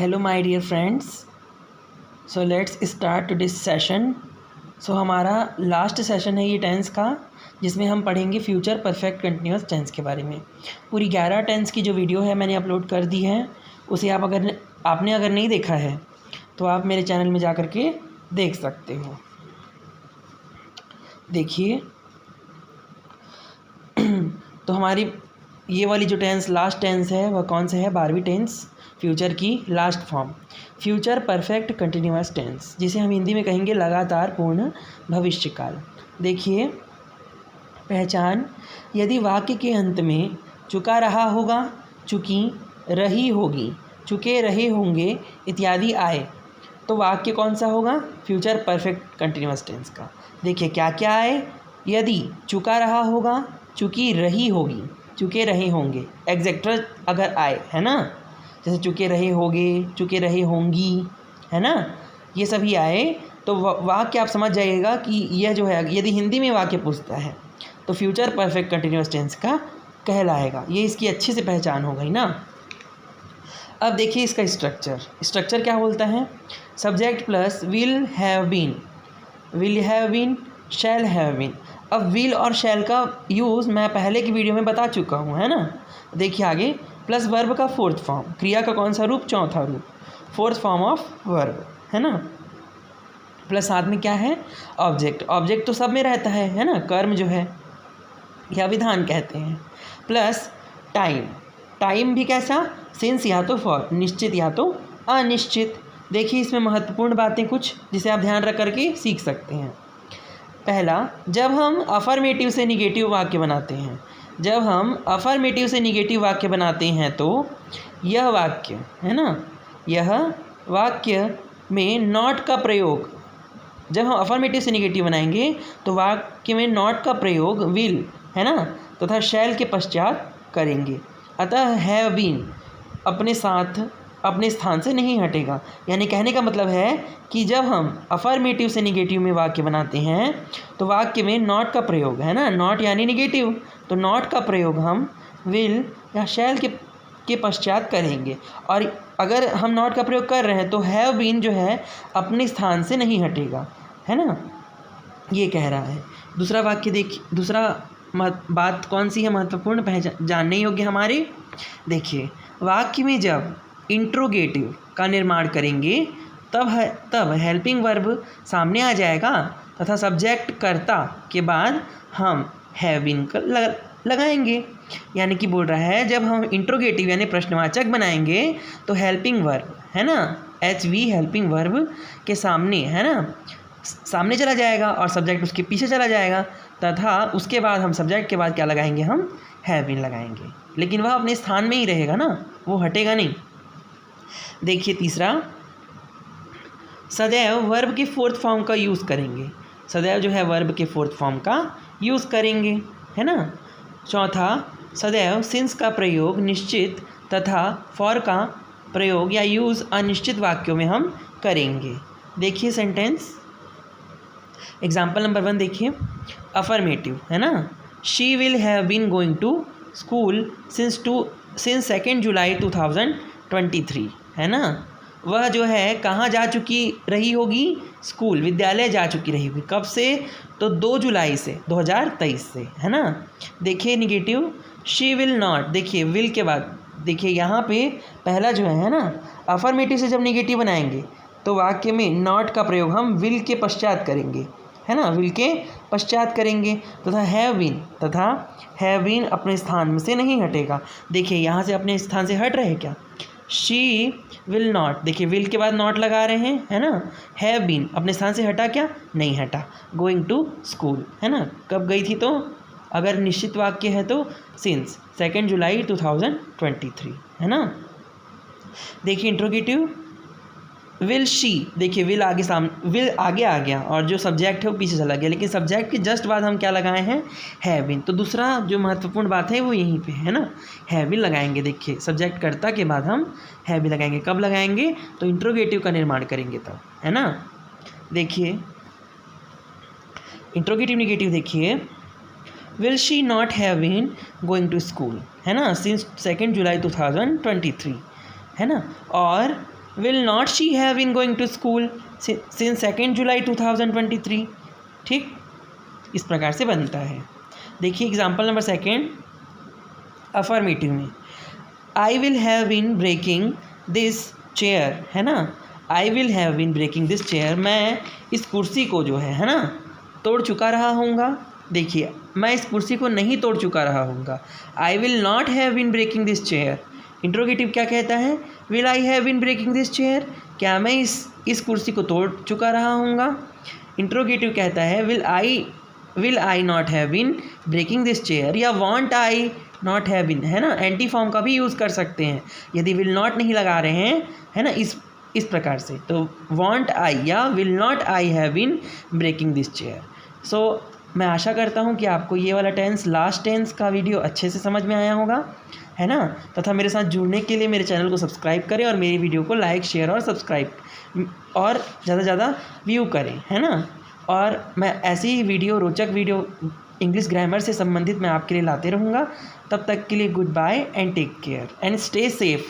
Hello my dear friends, so let's start today's session. So हमारा last session है ये tense का, जिसमें हम पढ़ेंगे फ्यूचर परफेक्ट कंटिन्यूअस टेंस के बारे में। पूरी 11 टेंस की जो वीडियो है मैंने अपलोड कर दी है, उसे आपने अगर नहीं देखा है तो आप मेरे चैनल में जा कर के देख सकते हो। देखिए तो हमारी ये वाली जो टेंस लास्ट टेंस है वह कौन सा है? 12वीं टेंस, फ्यूचर की last form, future perfect continuous tense, जिसे हम हिंदी में कहेंगे लगातार पूर्ण भविष्यकाल। देखिए पहचान, यदि वाक्य के अंत में चुका रहा होगा, चुकी रही होगी, चुके रहे होंगे इत्यादि आए तो वाक्य कौन सा होगा? फ्यूचर परफेक्ट कंटिन्यूअस टेंस का। देखिए क्या क्या आए? यदि चुका रहा होगा, चुकी रही होगी, चुके रहे होंगे, एग्जेक्ट्रा अगर आए, है ना, जैसे चुके रहे होंगे, चुके रहे होंगी, है ना, ये सभी आए तो वाक्य आप समझ जाइएगा कि यह जो है, यदि हिंदी में वाक्य पूछता है तो फ्यूचर परफेक्ट कंटिन्यूअस टेंस का कहलाएगा। ये इसकी अच्छी से पहचान हो गई ना। अब देखिए इसका स्ट्रक्चर क्या बोलता है? Subject plus will have been, shall have been. अब विल और शैल का यूज़ मैं पहले की वीडियो में बता चुका हूँ, है ना। देखिए आगे, प्लस वर्ब का फोर्थ फॉर्म, क्रिया का कौन सा रूप? चौथा रूप, फोर्थ फॉर्म ऑफ वर्ब, है ना। प्लस साथ में क्या है? ऑब्जेक्ट तो सब में रहता है ना, कर्म जो है या विधान कहते हैं। प्लस टाइम भी कैसा? सिंस या तो फॉर, निश्चित या तो अनिश्चित। देखिए इसमें महत्वपूर्ण बातें कुछ जिसे आप ध्यान रख करके सीख सकते हैं। पहला, जब हम अफर्मेटिव से निगेटिव वाक्य बनाते हैं, जब हम अफर्मेटिव से निगेटिव वाक्य बनाते हैं तो यह वाक्य, है ना, यह वाक्य में नॉट का प्रयोग, जब हम अफर्मेटिव से निगेटिव बनाएंगे तो वाक्य में नॉट का प्रयोग विल, है ना, तथा शैल के पश्चात करेंगे। अतः हैव बीन अपने स्थान से नहीं हटेगा। यानी कहने का मतलब है कि जब हम अफर्मेटिव से निगेटिव में वाक्य बनाते हैं तो वाक्य में नॉट का प्रयोग, है ना, नॉट यानी निगेटिव, तो नॉट का प्रयोग हम विल या शैल के पश्चात करेंगे। और अगर हम नॉट का प्रयोग कर रहे हैं तो हैव बीन जो है अपने स्थान से नहीं हटेगा, है ना, ये कह रहा है। दूसरा वाक्य देखिए, दूसरा बात कौन सी है महत्वपूर्ण जानने योग्य हमारे? देखिए वाक्य में जब इंट्रोगेटिव का निर्माण करेंगे तब हेल्पिंग वर्ब सामने आ जाएगा तथा सब्जेक्ट कर्ता के बाद हम हैव बीन लगाएंगे। यानी कि बोल रहा है जब हम इंट्रोगेटिव यानी प्रश्नवाचक बनाएंगे तो हेल्पिंग वर्ब, है ना, HV हेल्पिंग वर्ब के सामने, है ना, सामने चला जाएगा और सब्जेक्ट उसके पीछे चला जाएगा तथा उसके बाद हम सब्जेक्ट के बाद क्या लगाएंगे? हम हैव बीन लगाएंगे। लेकिन वह अपने स्थान में ही रहेगा ना, वो हटेगा नहीं। देखिए तीसरा, सदैव वर्ब के फोर्थ फॉर्म का यूज़ करेंगे, सदैव जो है वर्ब के फोर्थ फॉर्म का यूज़ करेंगे, है ना। चौथा, सदैव सिंस का प्रयोग निश्चित तथा फॉर का प्रयोग या यूज़ अनिश्चित वाक्यों में हम करेंगे। देखिए सेंटेंस, एग्जाम्पल नंबर 1 देखिए, अफर्मेटिव, है ना, she will have been going to school since 2 July 2023, है ना, वह जो है कहाँ जा चुकी रही होगी? स्कूल, विद्यालय जा चुकी रही होगी। कब से? तो 2 जुलाई से, 2023 से, है ना। देखिए निगेटिव, शी विल नॉट, देखिए विल के बाद, देखिए यहाँ पे पहला जो है ना, अफर्मेटिव से जब निगेटिव बनाएंगे तो वाक्य में नॉट का प्रयोग हम विल के पश्चात करेंगे, है ना, विल के पश्चात करेंगे। तथा हैव बीन अपने स्थान में से नहीं हटेगा। देखिए यहाँ से अपने स्थान से हट रहे क्या? शी विल नॉट, देखिए विल के बाद नॉट लगा रहे हैं, है ना। हैव बीन अपने स्थान से हटा क्या? नहीं हटा। गोइंग टू स्कूल, है ना, कब गई थी? तो अगर निश्चित वाक्य है तो सिंस 2 जुलाई 2023, है ना। देखिए इंट्रोगेटिव, विल शी, देखिए विल आगे आ गया और जो सब्जेक्ट है वो पीछे चला गया, लेकिन सब्जेक्ट के जस्ट बाद हम क्या लगाए हैं? Have been. तो दूसरा जो महत्वपूर्ण बात है वो यहीं पे है ना, हैव बीन लगाएंगे। देखिए सब्जेक्ट कर्ता के बाद हम हैव बीन लगाएंगे। कब लगाएंगे? तो इंट्रोगेटिव का निर्माण करेंगे तब, है ना। देखिए इंट्रोगेटिव निगेटिव, देखिए will she not have been going to school, है ना, सिंस 2 जुलाई 2023, है ना। और will not she have been going to school since 2 July 2023। ठीक, इस प्रकार से बनता है। देखिए एग्जाम्पल नंबर 2 अफर्मेटिव में, I will have been breaking this chair, है ना, I will have been breaking this chair, मैं इस कुर्सी को जो है ना तोड़ चुका रहा हूँगा। देखिए मैं इस कुर्सी को नहीं तोड़ चुका रहा हूँगा। I will not have been breaking this chair. Interrogative क्या कहता है, will I have been breaking this chair, क्या मैं इस कुर्सी को तोड़ चुका रहा हूँगा। इंट्रोगेटिव कहता है will I not have been breaking this chair या won't I not have been, है ना, एंटी फॉर्म का भी यूज़ कर सकते हैं यदि विल नॉट नहीं लगा रहे हैं, है ना, इस प्रकार से। तो वॉन्ट आई या will not I have been breaking this chair. So मैं आशा करता हूँ कि आपको ये वाला टेंस, लास्ट टेंस का वीडियो अच्छे से समझ में आया होगा, है ना। तथा मेरे साथ जुड़ने के लिए मेरे चैनल को सब्सक्राइब करें और मेरी वीडियो को लाइक, शेयर और सब्सक्राइब और ज़्यादा से ज़्यादा व्यू करें, है ना। और मैं ऐसी ही वीडियो, रोचक वीडियो इंग्लिश ग्रामर से संबंधित मैं आपके लिए लाते रहूँगा। तब तक के लिए goodbye and take care and stay safe.